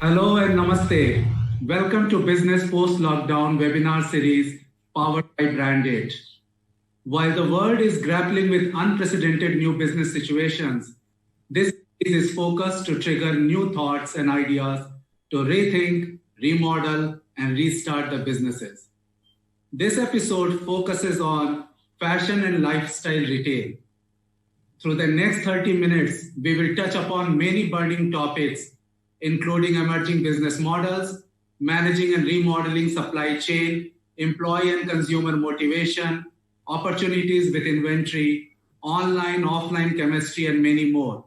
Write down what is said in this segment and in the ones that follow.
Hello and namaste. Welcome to Business Post Lockdown webinar series powered by Branded. While the world is grappling with unprecedented new business situations, this series is focused to trigger new thoughts and ideas to rethink, remodel, and restart the businesses. This episode focuses on fashion and lifestyle retail. Through the next 30 minutes, we will touch upon many burning topics, including emerging business models, managing and remodeling supply chain, employee and consumer motivation, opportunities with inventory, online, offline chemistry, and many more.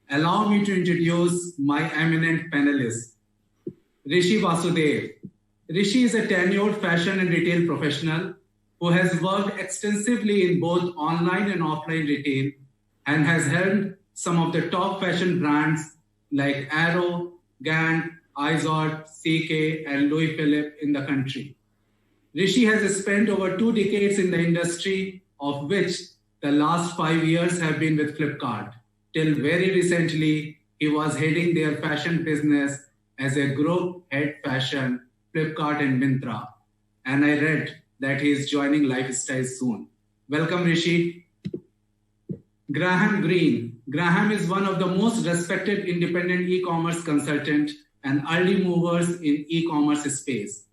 Allow me to introduce my eminent panelists. Rishi Vasudev. Rishi is a tenured fashion and retail professional who has worked extensively in both online and offline retail and has held some of the top fashion brands like Arrow, Gant, Izod, CK, and Louis Philippe in the country. Rishi has spent over 2 decades in the industry, of which the last 5 years have been with Flipkart. Till very recently, he was heading their fashion business as a group head fashion, Flipkart and Myntra. And I read that he is joining Lifestyle soon. Welcome, Rishi. Graham Greene. Graham is one of the most respected independent e-commerce consultant and early movers in e-commerce space.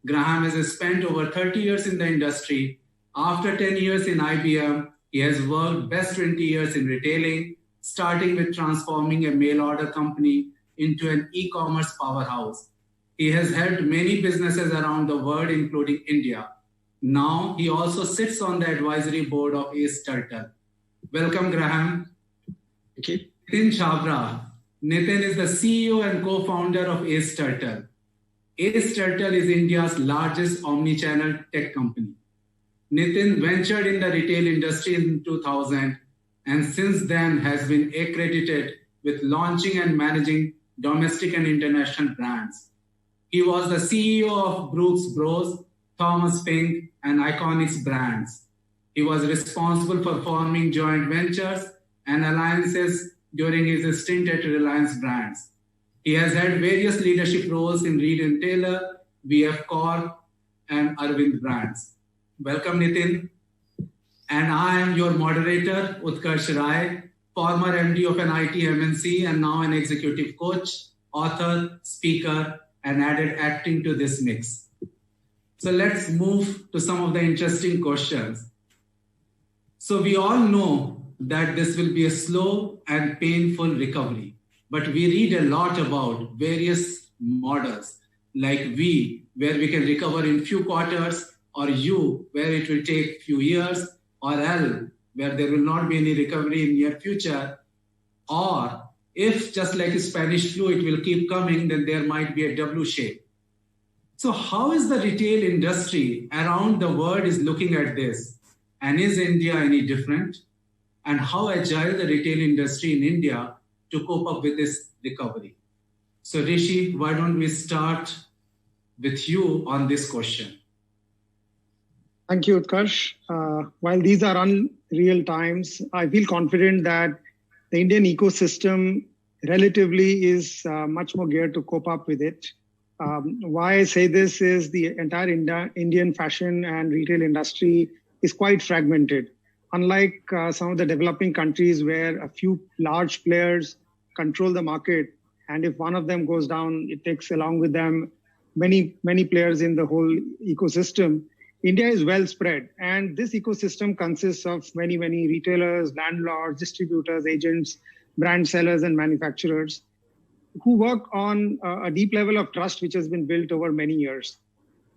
Graham has spent over 30 years in the industry. After 10 years in IBM, he has worked best 20 years in retailing, starting with transforming a mail order company into an e-commerce powerhouse. He has helped many businesses around the world, including India. Now, he also sits on the advisory board of Ace Turtle. Welcome, Graham. Thank you. Nitin Chabra. Nitin is the CEO and co-founder of Ace Turtle. Ace Turtle is India's largest omni-channel tech company. Nitin ventured in the retail industry in 2000 and since then has been accredited with launching and managing domestic and international brands. He was the CEO of Brooks Bros, Thomas Pink, and Iconics brands. He was responsible for forming joint ventures and alliances during his stint at Reliance Brands. He has had various leadership roles in Reed & Taylor, VF Corp, and Arvind Brands. Welcome, Nitin. And I am your moderator, Utkarsh Rai, former MD of an IT MNC and now an executive coach, author, speaker, and added acting to this mix. So let's move to some of the interesting questions. So we all know that this will be a slow and painful recovery, but we read a lot about various models like V, where we can recover in few quarters, or U, where it will take few years, or L, where there will not be any recovery in near future, or if just like a Spanish flu, it will keep coming, then there might be a W shape. So how is the retail industry around the world is looking at this? And is India any different? And how agile the retail industry in India to cope up with this recovery? So Rishi, why don't we start with you on this question? Thank you, Utkarsh. While these are unreal times, I feel confident that the Indian ecosystem relatively is much more geared to cope up with it. Why I say this is the entire Indian fashion and retail industry is quite fragmented. Unlike some of the developing countries where a few large players control the market, and if one of them goes down, it takes along with them many players in the whole ecosystem. India is well spread, and this ecosystem consists of many retailers, landlords, distributors, agents, brand sellers, and manufacturers who work on a deep level of trust which has been built over many years.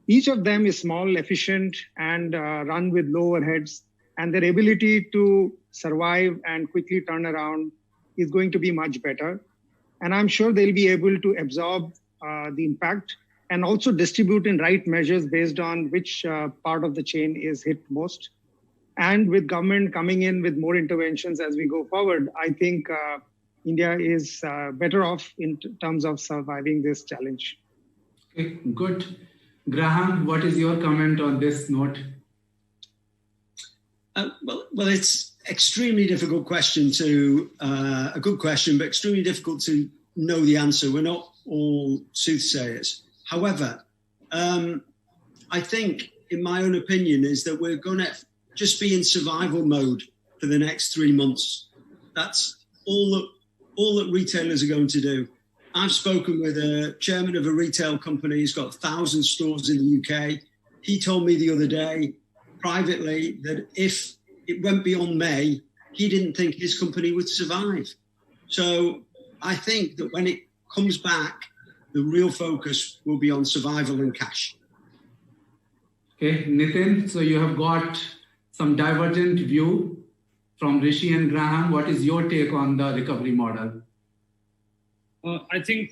Each of them is small, efficient, and run with low overheads, and their ability to survive and quickly turn around is going to be much better. And I'm sure they'll be able to absorb the impact and also distribute in right measures based on which part of the chain is hit most. And with government coming in with more interventions as we go forward, I think India is better off in terms of surviving this challenge. Okay, good. Graham, what is your comment on this note? Well, it's extremely difficult question to, a good question, but extremely difficult to know the answer. We're not all soothsayers. However, I think, in my own opinion, is that we're going to just be in survival mode for the next 3 months. That's all that retailers are going to do. I've spoken with a chairman of a retail company. He's got 1,000 stores in the UK. He told me the other day privately that if it went beyond May, he didn't think his company would survive. So I think that when it comes back, the real focus will be on survival and cash. Okay, Nitin, so you have got some divergent view from Rishi and Graham. What is your take on the recovery model? I think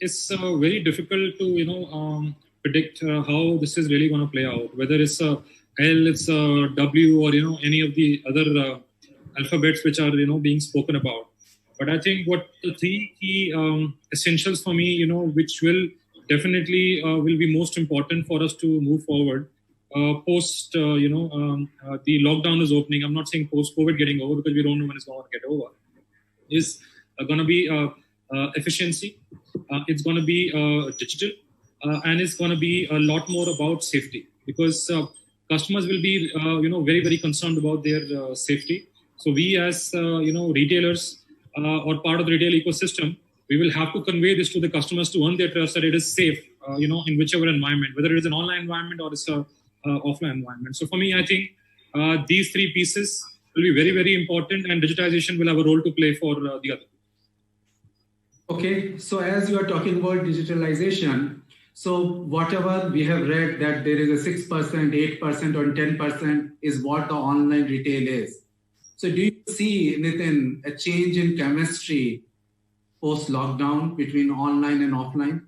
it's very difficult to predict how this is really going to play out. Whether it's a L, it's a W, or any of the other alphabets which are being spoken about. But I think what the three key essentials for me, which will definitely will be most important for us to move forward post the lockdown is opening. I'm not saying post COVID getting over, because we don't know when it's going to get over. Is going to be efficiency. It's going to be digital, and it's going to be a lot more about safety, because customers will be very, very concerned about their safety. So we as retailers or part of the retail ecosystem, we will have to convey this to the customers to earn their trust that it is safe, in whichever environment, whether it is an online environment or it's a offline environment. So for me, I think these three pieces will be very, very important, and digitization will have a role to play for the other. Okay, so as you are talking about digitalization, so whatever we have read that there is a 6%, 8% or 10% is what the online retail is. So do you see, Nitin, a change in chemistry post-lockdown between online and offline?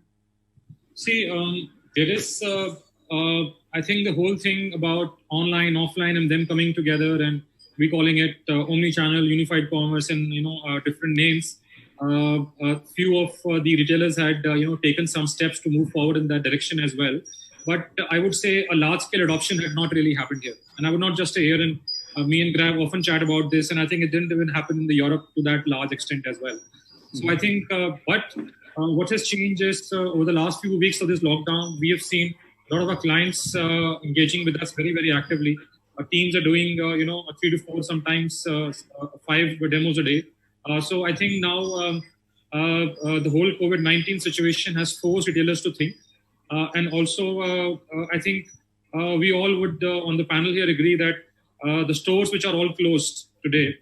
See, there is, I think the whole thing about online, offline, and them coming together, and we calling it omni-channel, unified commerce, and different names. Few of the retailers had taken some steps to move forward in that direction as well. But I would say a large-scale adoption had not really happened here. And I would not just say here, and me and Graham often chat about this, and I think it didn't even happen in the Europe to that large extent as well. So I think, what has changed is over the last few weeks of this lockdown, we have seen a lot of our clients engaging with us very, very actively. Our teams are doing, 3 to 4, sometimes 5 demos a day. So I think now the whole COVID-19 situation has forced retailers to think. And also, I think we all would, on the panel here, agree that the stores which are all closed today,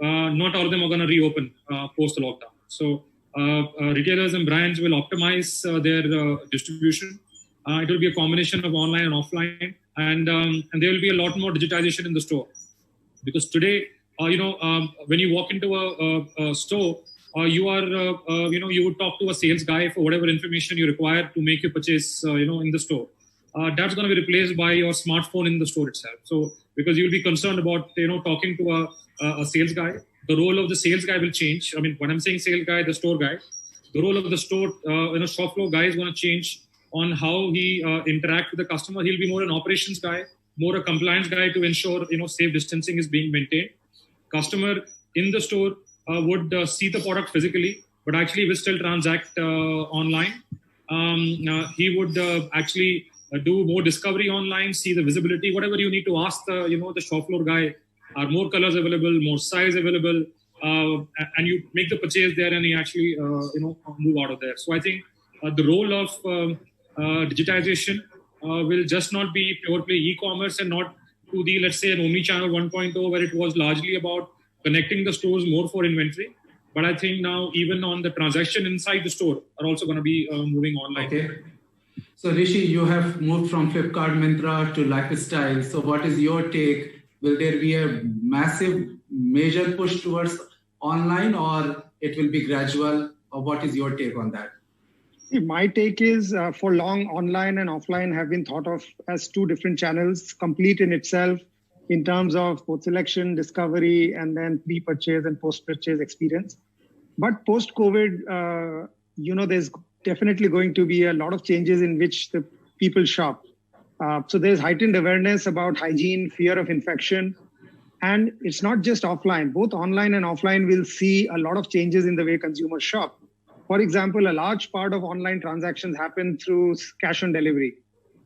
not all of them are going to reopen post the lockdown. So retailers and brands will optimize their distribution. It will be a combination of online and offline, and there will be a lot more digitization in the store, because today, when you walk into a store, you would talk to a sales guy for whatever information you require to make your purchase, in the store. That's going to be replaced by your smartphone in the store itself. So because you'll be concerned about, talking to a sales guy, the role of the sales guy will change. I mean, when I'm saying sales guy, the store guy, the role of the store, shop floor guy is going to change on how he interact with the customer. He'll be more an operations guy, more a compliance guy to ensure, safe distancing is being maintained. Customer in the store would see the product physically, but actually will still transact online. He would actually do more discovery online, see the visibility, whatever you need to ask the shop floor guy. Are more colors available, more size available, and you make the purchase there, and you actually move out of there. So I think the role of digitization will just not be pure play e-commerce, and not to the, let's say, an omni-channel 1.0, where it was largely about connecting the stores more for inventory. But I think now even on the transaction inside the store are also going to be moving online. Okay. So Rishi, you have moved from Flipkart, Myntra to Lifestyle. So what is your take? Will there be a massive, major push towards online, or it will be gradual? Or what is your take on that? See, my take is for long, online and offline have been thought of as two different channels, complete in itself in terms of both selection, discovery, and then pre-purchase and post-purchase experience. But post-COVID, there's definitely going to be a lot of changes in which the people shop. So there's heightened awareness about hygiene, fear of infection. And it's not just offline. Both online and offline will see a lot of changes in the way consumers shop. For example, a large part of online transactions happen through cash on delivery.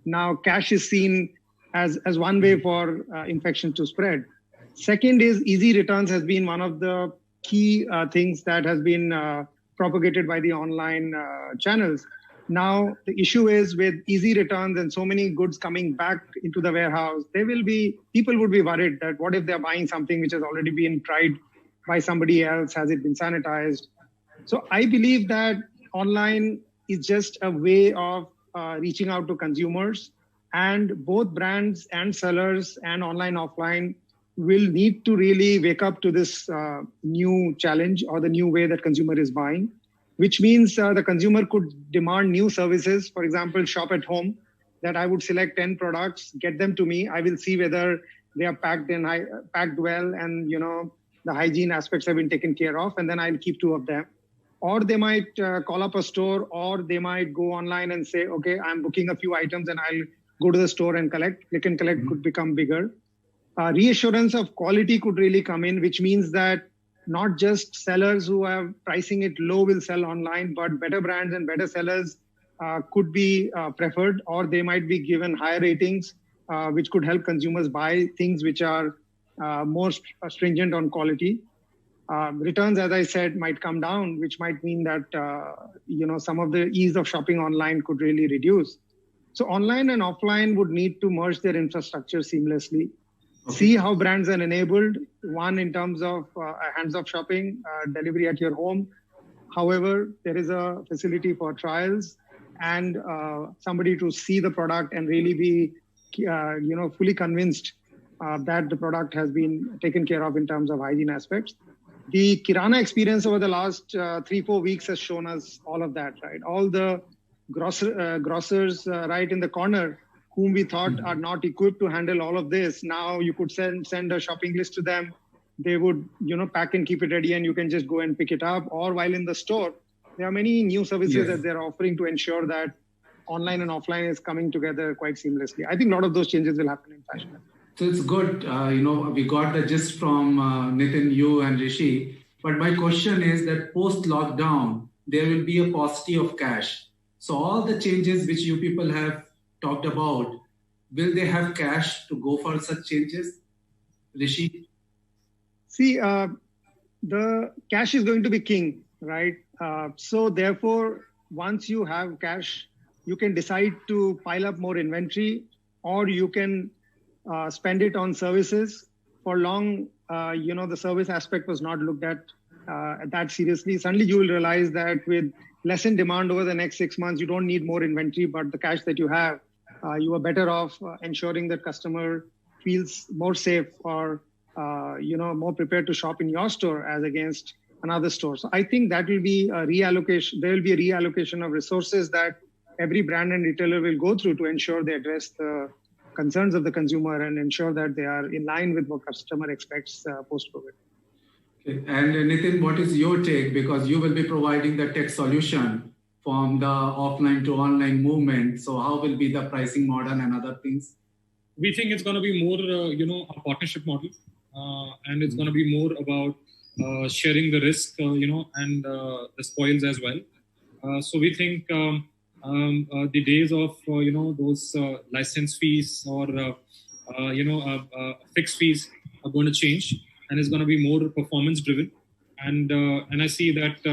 Now, cash is seen as one way for infection to spread. Second is easy returns has been one of the key things that has been propagated by the online channels. Now, the issue is with easy returns and so many goods coming back into the warehouse, people would be worried that what if they're buying something which has already been tried by somebody else? Has it been sanitized? So I believe that online is just a way of reaching out to consumers, and both brands and sellers and online, offline will need to really wake up to this new challenge or the new way that consumer is buying, which means the consumer could demand new services. For example, shop at home, that I would select 10 products, get them to me. I will see whether they are packed well, and the hygiene aspects have been taken care of, and then I'll keep 2 of them. Or they might call up a store, or they might go online and say, okay, I'm booking a few items and I'll go to the store and collect. Click and collect could become bigger. Reassurance of quality could really come in, which means that not just sellers who are pricing it low will sell online, but better brands and better sellers could be preferred, or they might be given higher ratings, which could help consumers buy things which are more stringent on quality. Returns, as I said, might come down, which might mean that some of the ease of shopping online could really reduce. So online and offline would need to merge their infrastructure seamlessly. Okay. See how brands are enabled, one in terms of hands-off shopping, delivery at your home. However, there is a facility for trials and somebody to see the product and really be fully convinced that the product has been taken care of in terms of hygiene aspects. The Kirana experience over the last 3-4 weeks has shown us all of that, right? All the grocers right in the corner whom we thought are not equipped to handle all of this. Now you could send a shopping list to them. They would, pack and keep it ready, and you can just go and pick it up. Or while in the store, there are many new services that they're offering to ensure that online and offline is coming together quite seamlessly. I think a lot of those changes will happen in fashion. So it's good. We got the gist from Nitin, you and Rishi. But my question is that post-lockdown, there will be a paucity of cash. So all the changes which you people have talked about, will they have cash to go for such changes? Rishi? See, the cash is going to be king, right? So therefore, once you have cash, you can decide to pile up more inventory, or you can spend it on services. For long, the service aspect was not looked at that seriously. Suddenly you will realize that with lessened demand over the next 6 months, you don't need more inventory, but the cash that you have, you are better off ensuring that customer feels more safe or more prepared to shop in your store as against another store. So I think that will be a reallocation. There will be a reallocation of resources that every brand and retailer will go through to ensure they address the concerns of the consumer and ensure that they are in line with what customer expects post-COVID. Okay. And Nitin, what is your take? Because you will be providing the tech solution from the offline to online movement. So how will be the pricing model and other things? We think it's going to be more, a partnership model, and it's going to be more about sharing the risk, and the spoils as well. So we think the days of those license fees or fixed fees are going to change, and it's going to be more performance driven. And I see that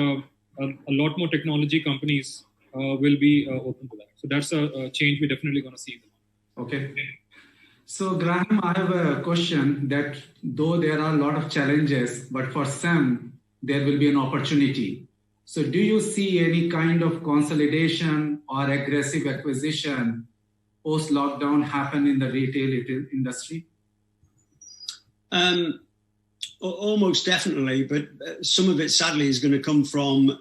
a lot more technology companies will be open to that. So that's a change we're definitely going to see. Okay. So Graham, I have a question that though there are a lot of challenges, but for some, there will be an opportunity. So do you see any kind of consolidation or aggressive acquisition post-lockdown happen in the retail industry? Almost definitely, but some of it sadly is going to come from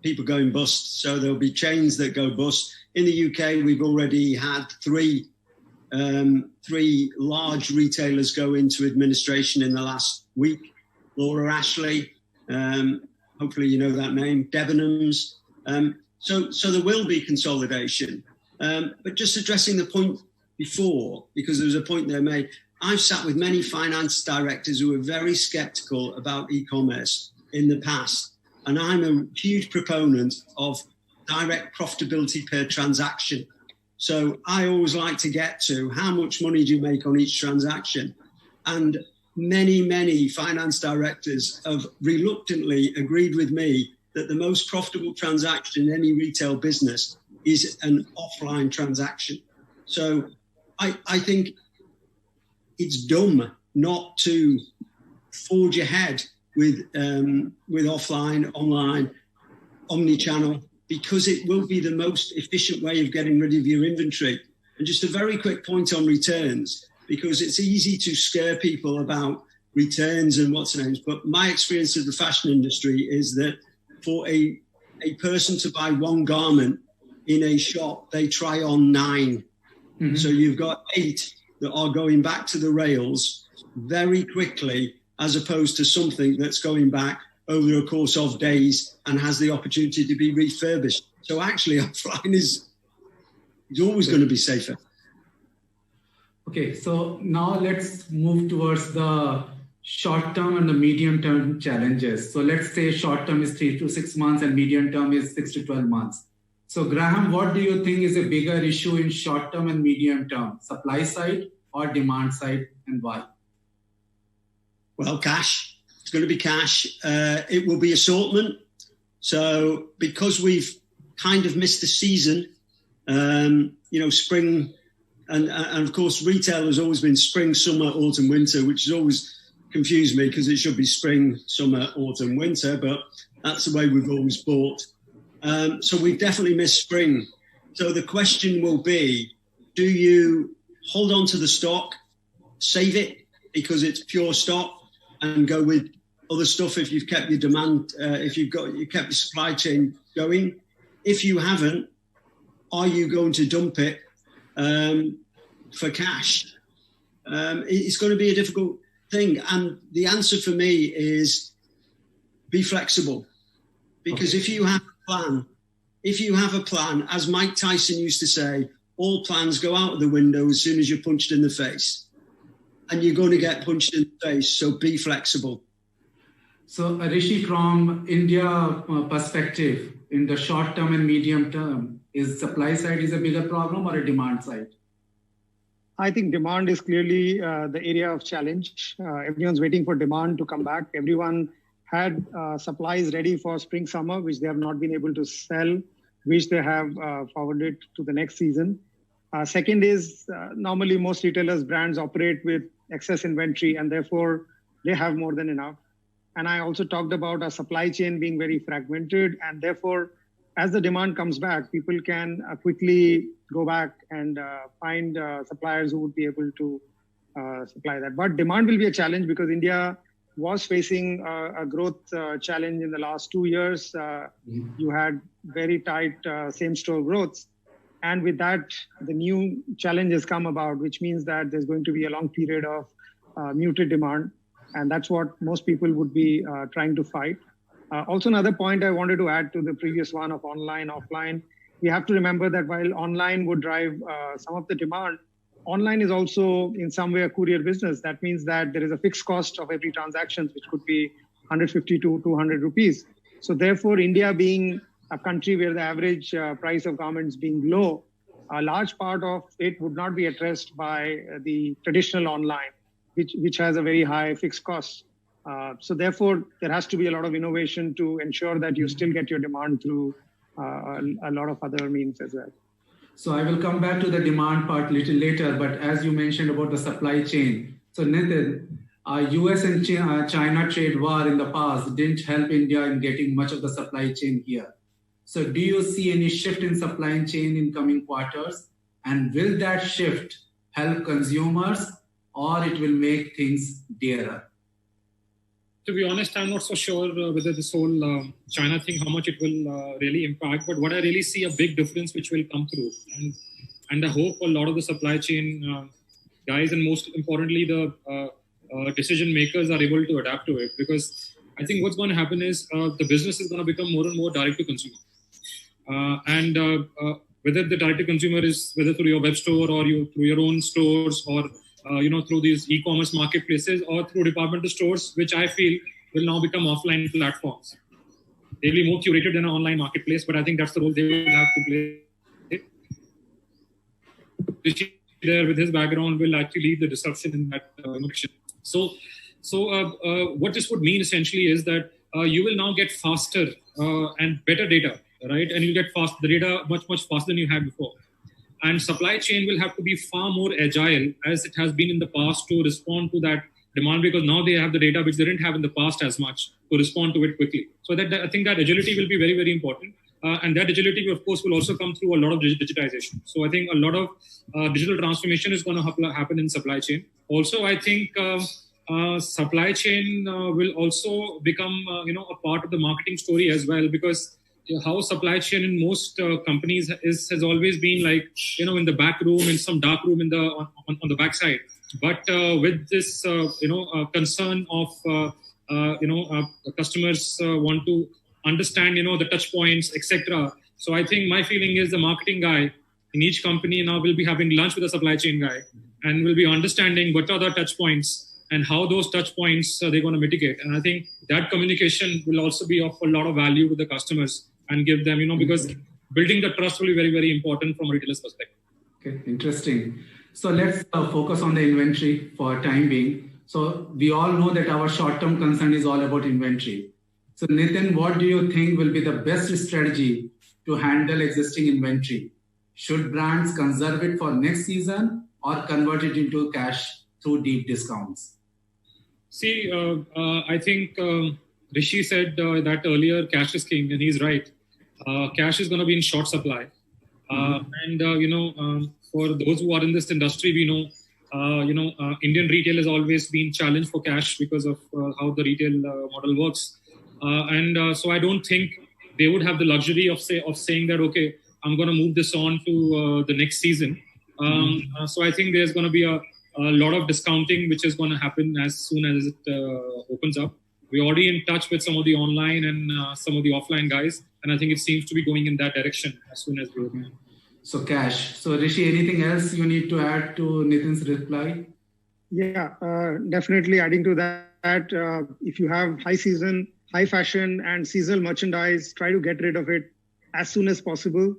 people going bust. So there'll be chains that go bust. In the UK, we've already had three large retailers go into administration in the last week. Laura Ashley, hopefully you know that name, Debenhams. So there will be consolidation. But just addressing the point before, because there was a point there made, I've sat with many finance directors who were very skeptical about e-commerce in the past. And I'm a huge proponent of direct profitability per transaction. So I always like to get to how much money do you make on each transaction? And many finance directors have reluctantly agreed with me that the most profitable transaction in any retail business is an offline transaction. So I think it's dumb not to forge ahead with offline, online, omni-channel, because it will be the most efficient way of getting rid of your inventory. And just a very quick point on returns, because it's easy to scare people about returns and what's names. But my experience of the fashion industry is that for a person to buy one garment in a shop, they try on 9. Mm-hmm. So you've got 8 that are going back to the rails very quickly, as opposed to something that's going back over the course of days and has the opportunity to be refurbished. So actually, offline is always going to be safer. Okay, so now let's move towards the short-term and the medium-term challenges. So let's say short-term is 3 to 6 months and medium-term is 6 to 12 months. So Graham, what do you think is a bigger issue in short-term and medium-term, supply side or demand side, and why? Well, cash. It's going to be cash. It will be assortment. So because we've kind of missed the season, spring, and of course, retail has always been spring, summer, autumn, winter, which has always confused me because it should be spring, summer, autumn, winter, but that's the way we've always bought. So we've definitely missed spring. So the question will be, do you hold on to the stock, save it because it's pure stock, and go with other stuff if you've kept your demand, if you kept your supply chain going? If you haven't, are you going to dump it for cash? It's going to be a difficult thing. And the answer for me is be flexible. Because if you have a plan, as Mike Tyson used to say, all plans go out of the window as soon as you're punched in the face. And you're going to get punched in the face, so be flexible. So, Rishi, from India perspective, in the short term and medium term, is supply side is a bigger problem or a demand side? I think demand is clearly the area of challenge. Everyone's waiting for demand to come back. Everyone had supplies ready for spring, summer, which they have not been able to sell, which they have forwarded to the next season. Second is normally most retailers, brands operate with excess inventory, and therefore they have more than enough. And I also talked about our supply chain being very fragmented, and therefore as the demand comes back, people can quickly go back and find suppliers who would be able to supply that. But demand will be a challenge because India was facing a growth challenge in the last 2 years. You had very tight same-store growths. And with that, the new challenges come about, which means that there's going to be a long period of muted demand. And that's what most people would be trying to fight. Also, another point I wanted to add to the previous one of online, offline, we have to remember that while online would drive some of the demand, online is also in some way a courier business. That means that there is a fixed cost of every transaction, which could be 150 to 200 rupees. So therefore, India being a country where the average price of garments being low, a large part of it would not be addressed by the traditional online, which has a very high fixed cost. So therefore, there has to be a lot of innovation to ensure that you still get your demand through a lot of other means as well. So I will come back to the demand part a little later, but as you mentioned about the supply chain, so Nitin, US and China trade war in the past didn't help India in getting much of the supply chain here. So do you see any shift in supply chain in coming quarters? And will that shift help consumers or it will make things dearer? To be honest, I'm not so sure whether this whole China thing, how much it will really impact. But what I really see a big difference which will come through. And I hope a lot of the supply chain guys and most importantly, the decision makers are able to adapt to it. Because I think what's going to happen is the business is going to become more and more direct to consumer. Whether the direct to consumer is whether through your web store or through your own stores or through these e-commerce marketplaces or through departmental stores, which I feel will now become offline platforms. They'll be more curated than an online marketplace, but I think that's the role they will have to play. Rishi there with his background will actually lead the disruption in that innovation. So what this would mean essentially is that you will now get faster and better data, right? And you get the data much faster than you had before. And supply chain will have to be far more agile as it has been in the past to respond to that demand, because now they have the data which they didn't have in the past as much to respond to it quickly. So that I think that agility will be very, very important. And that agility, of course, will also come through a lot of digitization. So I think a lot of digital transformation is going to happen in supply chain. Also, I think supply chain will also become, a part of the marketing story as well, because how supply chain in most companies has always been like, in the back room, in some dark room on the backside. But with this, concern of, customers want to understand, the touch points, etc. So I think my feeling is the marketing guy in each company now will be having lunch with the supply chain guy and will be understanding what are the touch points and how those touch points they're going to mitigate. And I think that communication will also be of a lot of value to the customers and give them, because building the trust will be very, very important from a retailer's perspective. Okay, interesting. So let's focus on the inventory for time being. So we all know that our short-term concern is all about inventory. So Nitin, what do you think will be the best strategy to handle existing inventory? Should brands conserve it for next season or convert it into cash through deep discounts? See, I think Rishi said that earlier, cash is king, and he's right. Cash is going to be in short supply. And, for those who are in this industry, we know, Indian retail has always been challenged for cash because of how the retail model works. So I don't think they would have the luxury of saying that, okay, I'm going to move this on to the next season. So I think there's going to be a lot of discounting, which is going to happen as soon as it opens up. We're already in touch with some of the online and some of the offline guys. And I think it seems to be going in that direction as soon as we open. So cash. So Rishi, anything else you need to add to Nitin's reply? Yeah, definitely adding to that. If you have high season, high fashion and seasonal merchandise, try to get rid of it as soon as possible.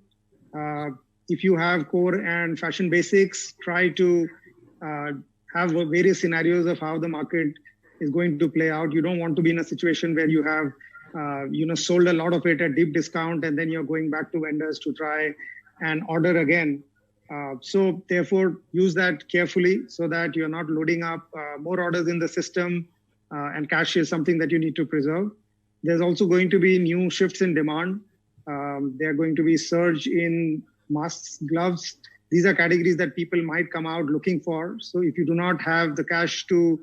If you have core and fashion basics, try to have various scenarios of how the market is going to play out. You don't want to be in a situation where you have, sold a lot of it at deep discount and then you're going back to vendors to try and order again. So therefore, use that carefully so that you're not loading up more orders in the system, and cash is something that you need to preserve. There's also going to be new shifts in demand. There are going to be surge in masks, gloves. These are categories that people might come out looking for. So if you do not have the cash to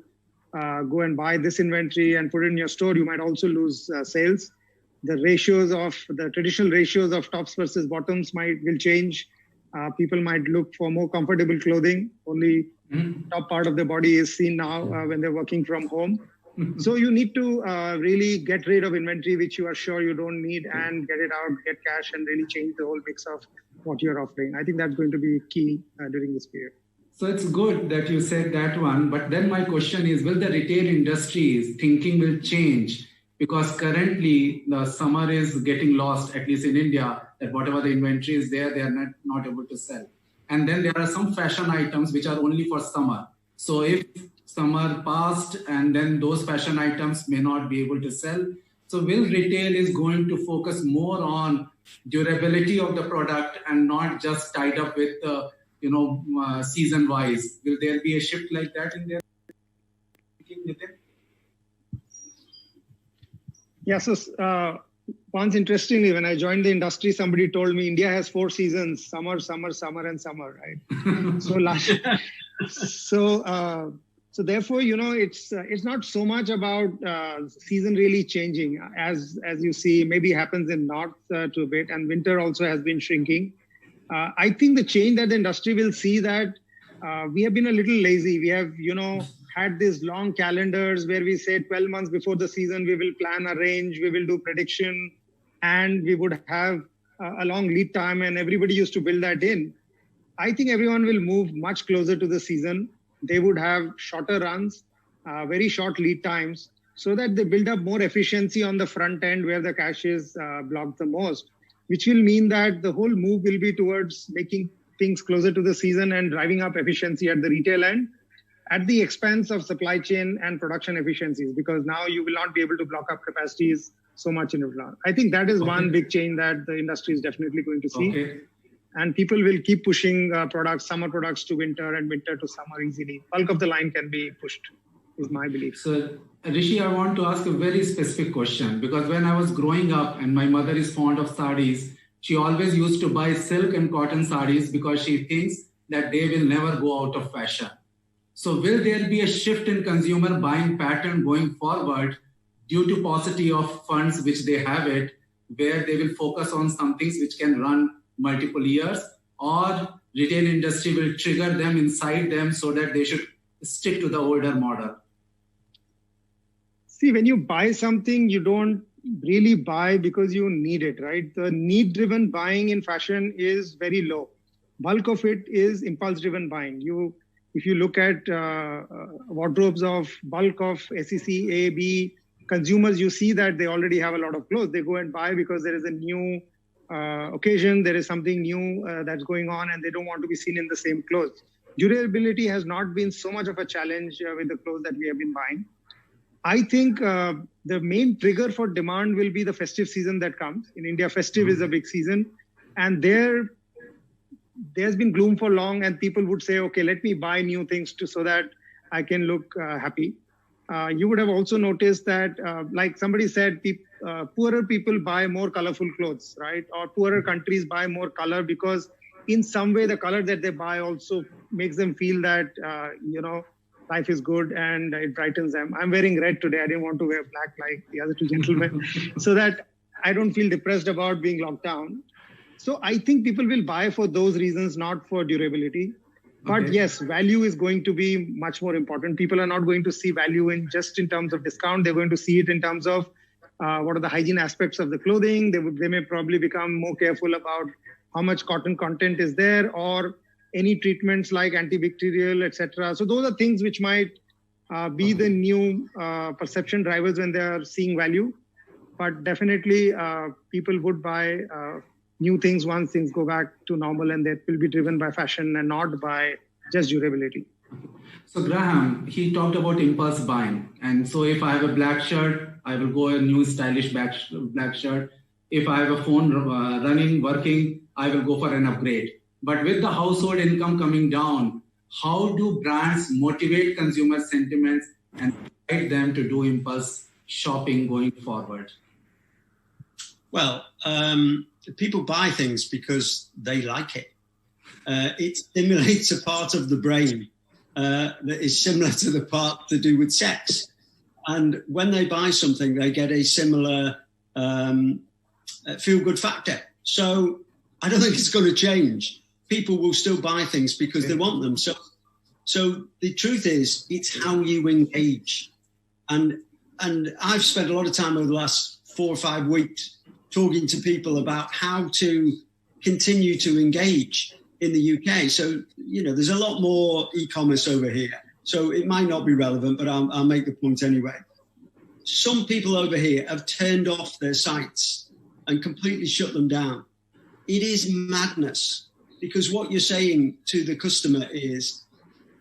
go and buy this inventory and put it in your store, you might also lose sales. The traditional ratios of tops versus bottoms will change. People might look for more comfortable clothing. Only top part of the body is seen now when they're working from home. So you need to really get rid of inventory which you are sure you don't need and get it out, get cash, and really change the whole mix of what you're offering. I think that's going to be key during this period. So it's good that you said that one. But then my question is, will the retail industry's thinking will change? Because currently the summer is getting lost, at least in India, that whatever the inventory is there, they are not able to sell. And then there are some fashion items which are only for summer. So if summer passed and then those fashion items may not be able to sell. So will retail is going to focus more on durability of the product and not just tied up with, season wise? Will there be a shift like that in their thinking, Nitin? Yeah, so once interestingly, when I joined the industry, somebody told me India has 4 seasons: summer, summer, summer, and summer, right? So therefore, it's not so much about season really changing as you see maybe happens in north to a bit, and winter also has been shrinking. I think the change that the industry will see that we have been a little lazy. We have, had these long calendars where we say 12 months before the season, we will plan a range, we will do prediction, and we would have a long lead time, and everybody used to build that in. I think everyone will move much closer to the season. They would have shorter runs, very short lead times, so that they build up more efficiency on the front end where the cash is blocked the most, which will mean that the whole move will be towards making things closer to the season and driving up efficiency at the retail end at the expense of supply chain and production efficiencies, because now you will not be able to block up capacities so much in advance. I think that is one big change that the industry is definitely going to see. Okay. And people will keep pushing summer products to winter and winter to summer easily. Bulk of the line can be pushed, is my belief. So, Rishi, I want to ask a very specific question, because when I was growing up and my mother is fond of sarees, she always used to buy silk and cotton sarees because she thinks that they will never go out of fashion. So will there be a shift in consumer buying pattern going forward due to paucity of funds which they have it, where they will focus on some things which can run multiple years, or retail industry will trigger them inside them so that they should stick to the older model? See, when you buy something, you don't really buy because you need it, right? The need-driven buying in fashion is very low. Bulk of it is impulse-driven buying. If you look at wardrobes of bulk of SEC, A, B consumers, you see that they already have a lot of clothes. They go and buy because there is a new occasion, there is something new that's going on, and they don't want to be seen in the same clothes. Durability has not been so much of a challenge with the clothes that we have been buying. I think the main trigger for demand will be the festive season that comes. In India, festive is a big season. And there's been gloom for long, and people would say, okay, let me buy new things so that I can look happy. You would have also noticed that, like somebody said, poorer people buy more colorful clothes, right? Or poorer countries buy more color because in some way the color that they buy also makes them feel that, life is good and it brightens them. I'm wearing red today. I didn't want to wear black like the other two gentlemen so that I don't feel depressed about being locked down. So I think people will buy for those reasons, not for durability. But yes, value is going to be much more important. People are not going to see value in terms of discount. They're going to see it in terms of what are the hygiene aspects of the clothing. They may probably become more careful about how much cotton content is there, or any treatments like antibacterial, etc. So those are things which might be the new perception drivers when they are seeing value. But definitely people would buy new things once things go back to normal, and that will be driven by fashion and not by just durability. So Graham, he talked about impulse buying. And so if I have a black shirt, I will go a new stylish black shirt. If I have a phone running, working, I will go for an upgrade. But with the household income coming down, how do brands motivate consumer sentiments and guide them to do impulse shopping going forward? Well, people buy things because they like it. It stimulates a part of the brain that is similar to the part to do with sex. And when they buy something, they get a similar feel-good factor. So I don't think it's going to change. People will still buy things because they want them. So the truth is, it's how you engage. And I've spent a lot of time over the last 4 or 5 weeks talking to people about how to continue to engage in the UK. So, there's a lot more e-commerce over here. So it might not be relevant, but I'll make the point anyway. Some people over here have turned off their sites and completely shut them down. It is madness. Because what you're saying to the customer is,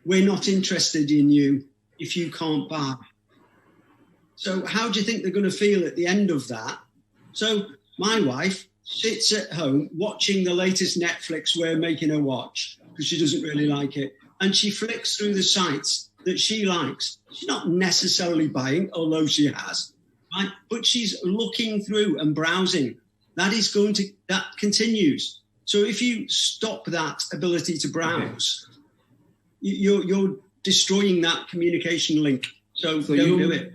we're not interested in you if you can't buy. So how do you think they're going to feel at the end of that? So my wife sits at home watching the latest Netflix we're making her watch because she doesn't really like it. And she flicks through the sites that she likes. She's not necessarily buying, although she has, right? But she's looking through and browsing. That continues. So if you stop that ability to browse, you're destroying that communication link. So don't do it.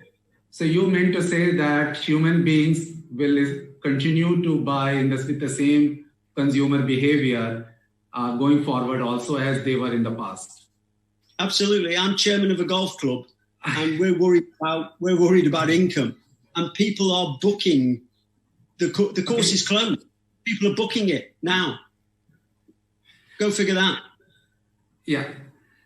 So you meant to say that human beings will continue to buy with the same consumer behavior going forward also as they were in the past? Absolutely. I'm chairman of a golf club, and we're worried about income, and people are booking. The course is closed. People are booking it now. Go figure that. Yeah.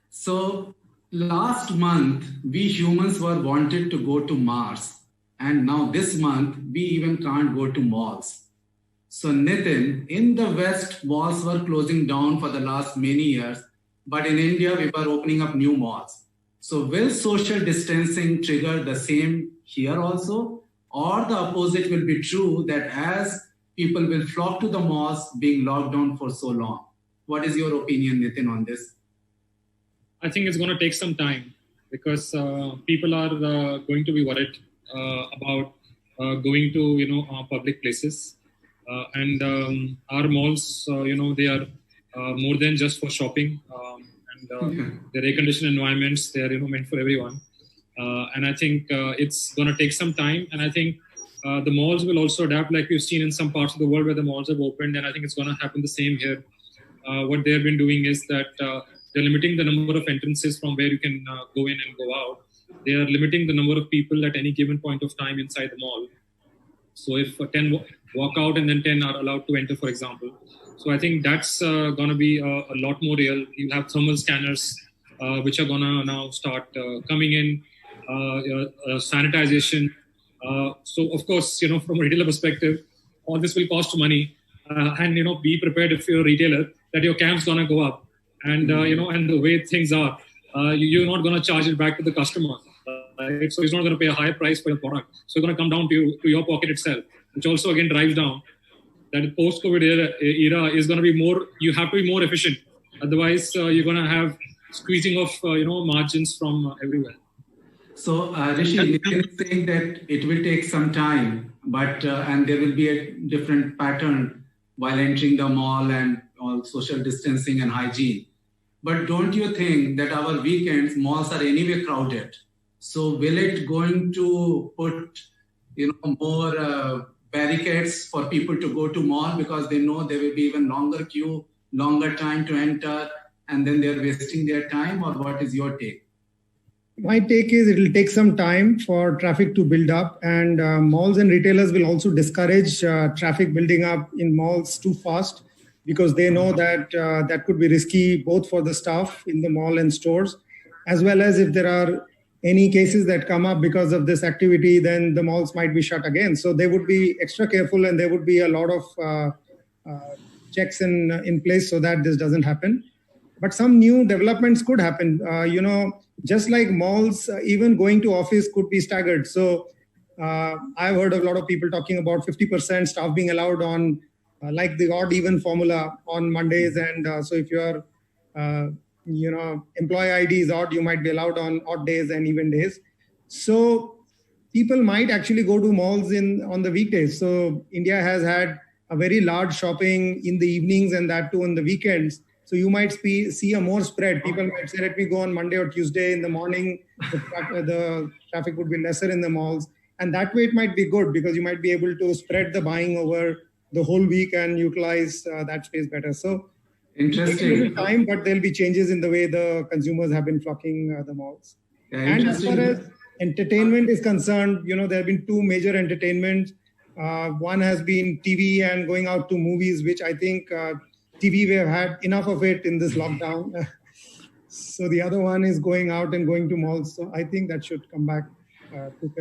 So last month, we humans were wanted to go to Mars. And now this month, we even can't go to malls. So Nitin, in the West, malls were closing down for the last many years. But in India, we were opening up new malls. So will social distancing trigger the same here also? Or the opposite will be true, that as people will flock to the malls being locked down for so long? What is your opinion, Nitin, on this? I think it's going to take some time because people are going to be worried about going to public places, and our malls, they are more than just for shopping, and they're air-conditioned environments. They are meant for everyone, and I think it's going to take some time. And I think the malls will also adapt, like we've seen in some parts of the world where the malls have opened, and I think it's going to happen the same here. What they have been doing is that they're limiting the number of entrances from where you can go in and go out. They are limiting the number of people at any given point of time inside the mall. So if 10 walk out and then 10 are allowed to enter, for example. So I think that's going to be a lot more real. You'll have thermal scanners, which are going to now start coming in, sanitization. So of course, from a retailer perspective, all this will cost money. And be prepared if you're a retailer that your camp's going to go up, and and the way things are, you're not going to charge it back to the customer, right? So he's not going to pay a higher price for your product. So it's going to come down to your pocket itself, which also again drives down that post-COVID era is going to be more. You have to be more efficient, otherwise you're going to have squeezing of margins from everywhere. So Rishi, Nitin is saying that it will take some time, but and there will be a different pattern while entering the mall and all social distancing and hygiene. But don't you think that our weekends, malls are anyway crowded? So will it going to put, more barricades for people to go to mall because they know there will be even longer queue, longer time to enter, and then they're wasting their time? Or what is your take? My take is it will take some time for traffic to build up, and malls and retailers will also discourage traffic building up in malls too fast, because they know that that could be risky both for the staff in the mall and stores, as well as if there are any cases that come up because of this activity, then the malls might be shut again. So they would be extra careful, and there would be a lot of checks in place so that this doesn't happen. But some new developments could happen. Just like malls, even going to office could be staggered. So I've heard a lot of people talking about 50% staff being allowed on like the odd even formula on Mondays. And so if your employee ID is odd, you might be allowed on odd days and even days. So people might actually go to malls on the weekdays. So India has had a very large shopping in the evenings, and that too on the weekends. So you might see a more spread. People might say, let me go on Monday or Tuesday in the morning. The traffic would be lesser in the malls. And that way it might be good, because you might be able to spread the buying over the whole week and utilize that space better. So interesting. It will take time, but there'll be changes in the way the consumers have been flocking the malls. Yeah, and as far as entertainment is concerned, there have been two major entertainments. One has been TV and going out to movies, which I think TV, we have had enough of it in this lockdown. So the other one is going out and going to malls. So I think that should come back.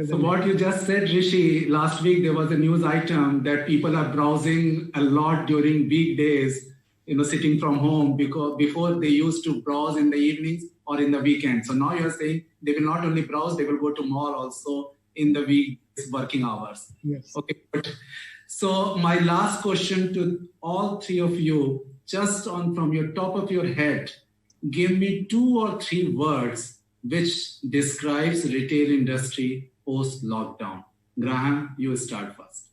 So what you just said, Rishi, last week there was a news item that people are browsing a lot during weekdays, sitting from home, because before they used to browse in the evenings or in the weekend. So now you're saying they will not only browse, they will go to mall also in the weekdays working hours. Yes. Okay. So my last question to all three of you, just from your top of your head, give me 2 or 3 words which describes retail industry post-lockdown. Graham, you start first.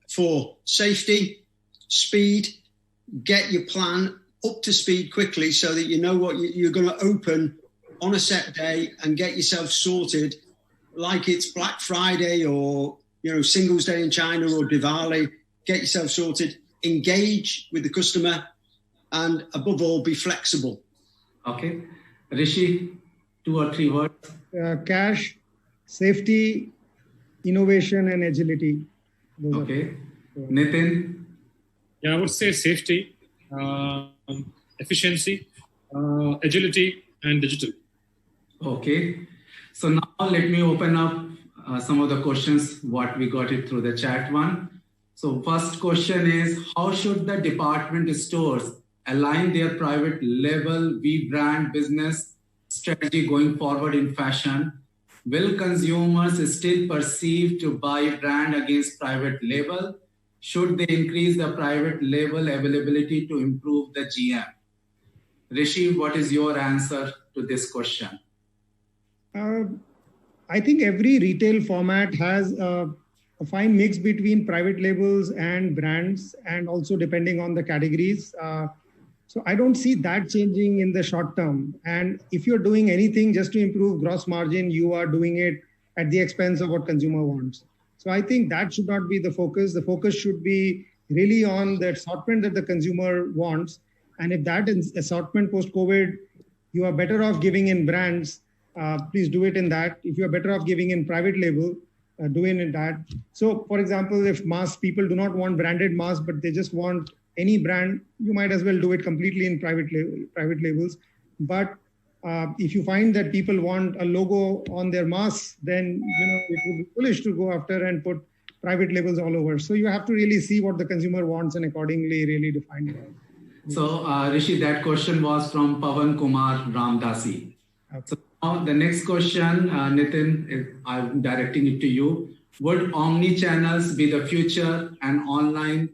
For safety, speed, get your plan up to speed quickly so that you know what you're going to open on a set day and get yourself sorted like it's Black Friday or Singles Day in China or Diwali. Get yourself sorted, engage with the customer, and above all, be flexible. Okay. Rishi, 2 or 3 words. Cash, safety, innovation, and agility. Okay. Nitin? Yeah, I would say safety, efficiency, agility, and digital. Okay. So now let me open up some of the questions, what we got it through the chat one. So first question is, how should the department stores align their private label V brand business strategy going forward in fashion? Will consumers still perceive to buy brand against private label? Should they increase the private label availability to improve the GM? Rishi, what is your answer to this question? I think every retail format has a fine mix between private labels and brands, and also depending on the categories. So I don't see that changing in the short term. And if you're doing anything just to improve gross margin, you are doing it at the expense of what consumer wants. So I think that should not be the focus. The focus should be really on the assortment that the consumer wants. And if that is assortment post-COVID, you are better off giving in brands, please do it in that. If you're better off giving in private label, do it in that. So for example, if people do not want branded masks, but they just want any brand, you might as well do it completely in private labels. But if you find that people want a logo on their masks, then it would be foolish to go after and put private labels all over. So you have to really see what the consumer wants and accordingly really define it. So Rishi, that question was from Pavan Kumar Ramdasi. Okay. So now the next question, Nitin, I'm directing it to you. Would omni-channels be the future and online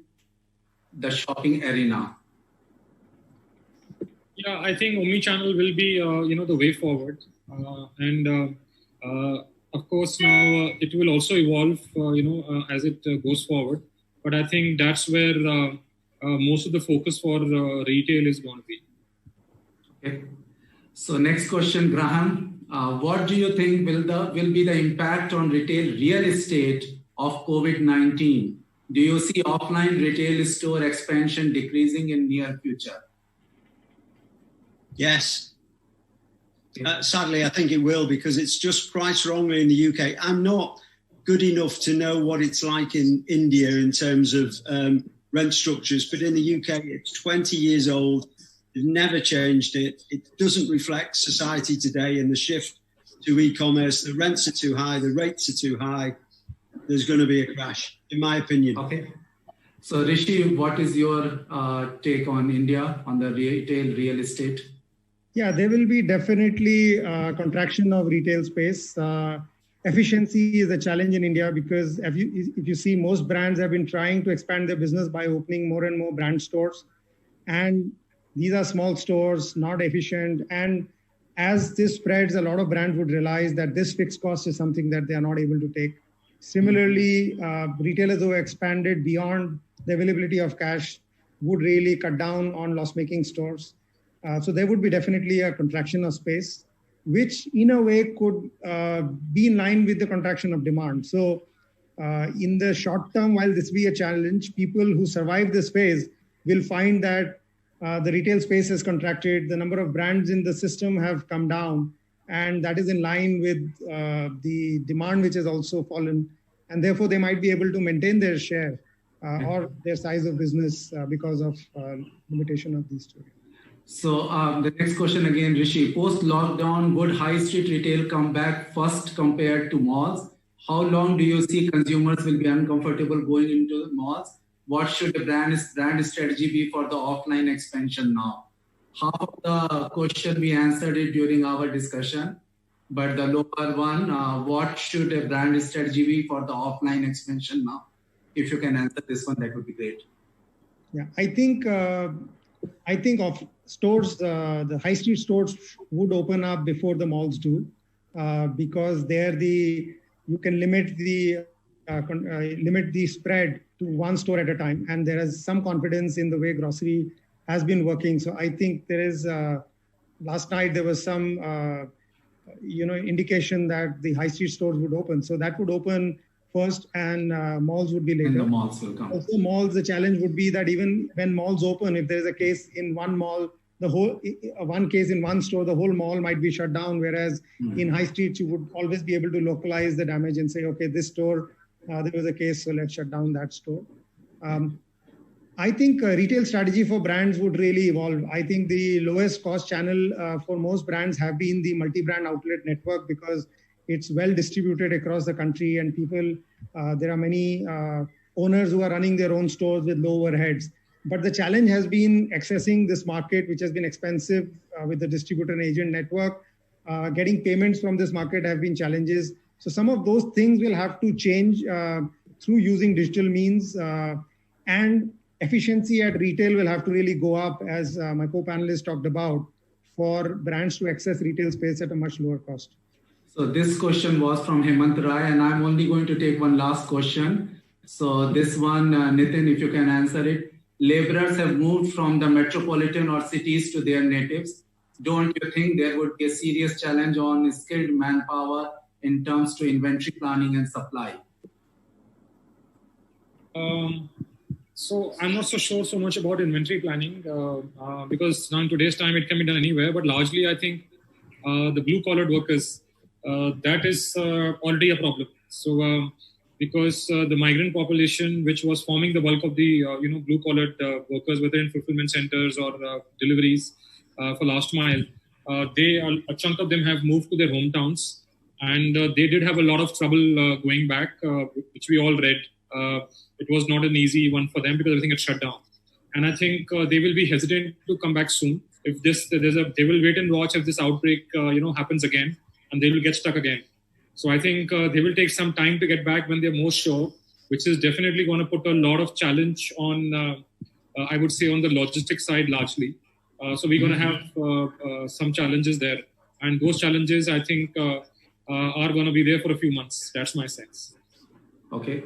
the shopping arena? Yeah, I think omni-channel will be, the way forward. Of course, now it will also evolve, as it goes forward. But I think that's where most of the focus for retail is going to be. Okay. So next question, Graham. What do you think will be the impact on retail real estate of COVID-19? Do you see offline retail store expansion decreasing in near future? Yes. Sadly, I think it will, because it's just priced wrongly in the UK. I'm not good enough to know what it's like in India in terms of rent structures, but in the UK, it's 20 years old. They've never changed it. It doesn't reflect society today, and the shift to e-commerce. The rents are too high. The rates are too high. There's going to be a crash, in my opinion. Okay. So Rishi, what is your take on India, on the retail real estate? Yeah, there will be definitely contraction of retail space. Efficiency is a challenge in India because if you see, most brands have been trying to expand their business by opening more and more brand stores. And these are small stores, not efficient. And as this spreads, a lot of brands would realize that this fixed cost is something that they are not able to take. Similarly, retailers who expanded beyond the availability of cash would really cut down on loss-making stores. So there would be definitely a contraction of space, which in a way could be in line with the contraction of demand. So in the short term, while this be a challenge, people who survive this phase will find that the retail space has contracted, the number of brands in the system have come down, and that is in line with the demand, which has also fallen. And therefore, they might be able to maintain their share or their size of business because of limitation of these two. So the next question again, Rishi, post-lockdown, would high street retail come back first compared to malls? How long do you see consumers will be uncomfortable going into malls? What should the brand strategy be for the offline expansion now? Half of the question we answered it during our discussion, but the lower one, what should a brand strategy be for the offline expansion now? If you can answer this one, that would be great. Yeah, I think of stores, the high street stores would open up before the malls do, because there you can limit the spread to one store at a time, and there is some confidence in the way grocery has been working. So I think there is last night there was some indication that the high street stores would open, so that would open first, and malls would be later. And the malls will come. Also, malls, the challenge would be that even when malls open, if there is a case in one mall, one case in one store, the whole mall might be shut down. Whereas in high streets, you would always be able to localize the damage and say, okay, this store, there was a case, so let's shut down that store. I think retail strategy for brands would really evolve. I think the lowest cost channel for most brands have been the multi-brand outlet network because it's well distributed across the country and people, there are many owners who are running their own stores with low overheads. But the challenge has been accessing this market, which has been expensive with the distributor and agent network. Getting payments from this market have been challenges. So some of those things will have to change through using digital means, and efficiency at retail will have to really go up, as my co-panelists talked about, for brands to access retail space at a much lower cost. So this question was from Hemant Rai, and I'm only going to take one last question. So this one, Nitin, if you can answer it. Laborers have moved from the metropolitan or cities to their natives. Don't you think there would be a serious challenge on skilled manpower in terms to inventory planning and supply? So I'm not so sure so much about inventory planning because now in today's time it can be done anywhere. But largely, I think the blue-collar workers, that is already a problem. So because the migrant population, which was forming the bulk of the blue-collar workers, whether in fulfillment centers or deliveries for last mile, a chunk of them have moved to their hometowns, and they did have a lot of trouble going back, which we all read. It was not an easy one for them because everything had shut down. And I think they will be hesitant to come back soon. If they will wait and watch if this outbreak, happens again, and they will get stuck again. So I think they will take some time to get back when they're more sure, which is definitely going to put a lot of challenge on, I would say, on the logistics side largely. So we're going to have some challenges there. And those challenges, I think, are going to be there for a few months. That's my sense. Okay.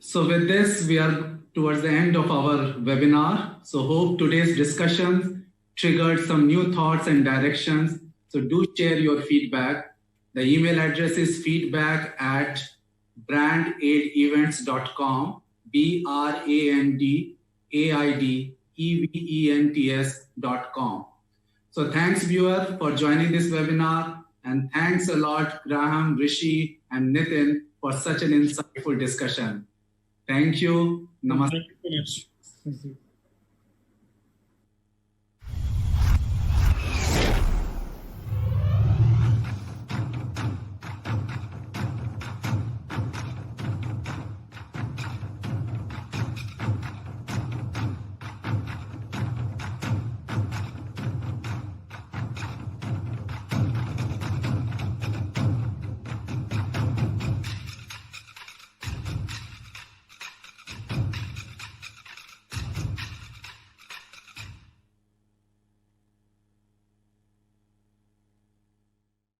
So with this, we are towards the end of our webinar. So hope today's discussion triggered some new thoughts and directions. So do share your feedback. The email address is feedback@brandaidevents.com, brandaidevents.com. So thanks, viewer, for joining this webinar. And thanks a lot, Graham, Rishi, and Nitin, for such an insightful discussion. Thank you. Namaste. Thank you so much. Thank you.